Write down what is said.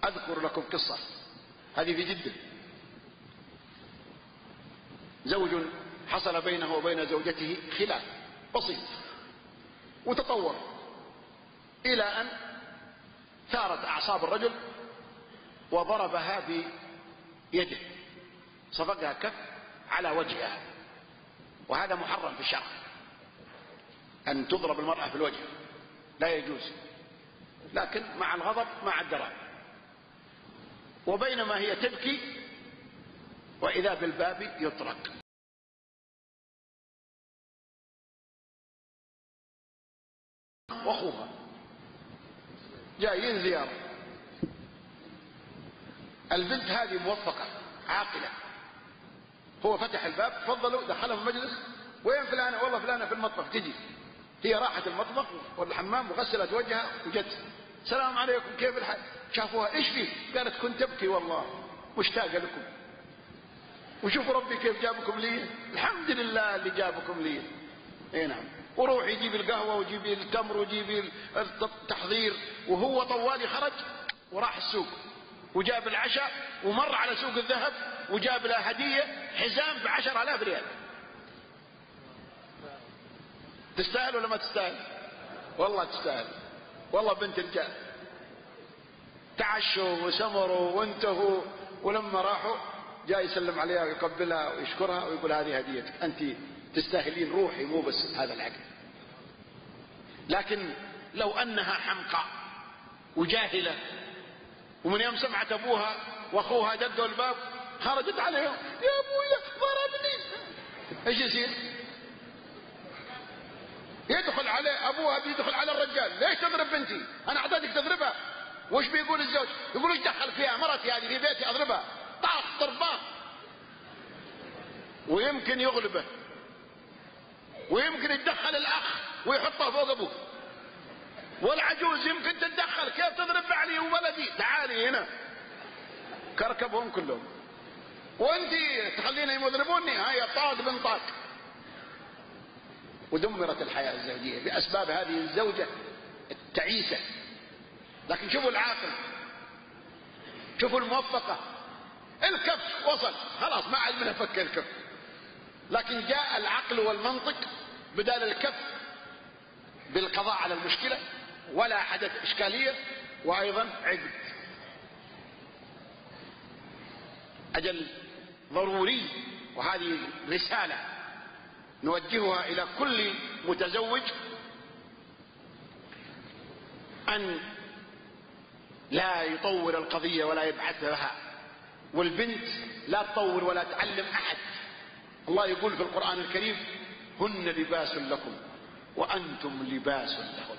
أذكر لكم قصة هذه في جدة. زوج حصل بينه وبين زوجته خلاف بسيط وتطور إلى أن ثارت أعصاب الرجل وضربها بيده، صفقها كف على وجهها، وهذا محرم في الشرع أن تضرب المرأة في الوجه، لا يجوز، لكن مع الغضب مع الدراب. وبينما هي تبكي وإذا بالباب يطرق، واخوها جايين زيارة. البنت هذه موفقة عاقلة، هو فتح الباب، تفضلوا، دخلها في المجلس. وين فلانة؟ والله فلانة في المطبخ. تجي هي راحت المطبخ والحمام وغسلت وجهها وجت، السلام عليكم كيف الحال؟ شافوها ايش فيه؟ قالت كنت ابكي والله مشتاقة لكم، وشوفوا ربي كيف جابكم لي، الحمد لله اللي جابكم لي. اي نعم. وروح يجيب القهوة ويجيب التمر ويجيب التحضير، وهو طوالي خرج وراح السوق وجاب العشاء ومر على سوق الذهب وجاب له هدية حزام ب10,000 ريال. تستاهل ولا ما تستاهل؟ والله تستاهل، والله بنت رجال. تعشوا وسمروا وانتهوا، ولما راحوا جاء يسلم عليها ويقبلها ويشكرها ويقول هذه هديتك، انت تستاهلين روحي مو بس هذا العقل. لكن لو انها حمقى وجاهلة ومن يوم سمعت ابوها واخوها دقوا الباب خرجت عليهم، يا ابويا ضربني، ايش يصير؟ يدخل عليه ابوها، بيدخل على الرجال، ليش تضرب بنتي؟ انا اعطيتك تضربها. وش بيقول الزوج؟ يقول ايش دخل فيها مرتي هذه في بيتي اضربها؟ طاق ضربان. ويمكن يغلبه، ويمكن يتدخل الاخ ويحطه فوق ابوه، والعجوز يمكن تتدخل، كيف تضرب بعلي وولدي؟ تعالي هنا، كركبهم كلهم، وانت تخلينهم يضربوني؟ هيا طاق بن طاق. ودمرت الحياة الزوجية بأسباب هذه الزوجة التعيسة. لكن شوفوا العاقل، شوفوا الموفقة، الكف وصل خلاص ما عاد منها فك الكف، لكن جاء العقل والمنطق بدال الكف بالقضاء على المشكلة، ولا حدث إشكالية، وأيضا عقد. أجل ضروري، وهذه رسالة نوجهها إلى كل متزوج، أن لا يطور القضية ولا يبحث لها، والبنت لا تطور ولا تعلم أحد. الله يقول في القرآن الكريم: هن لباس لكم وأنتم لباس لهن.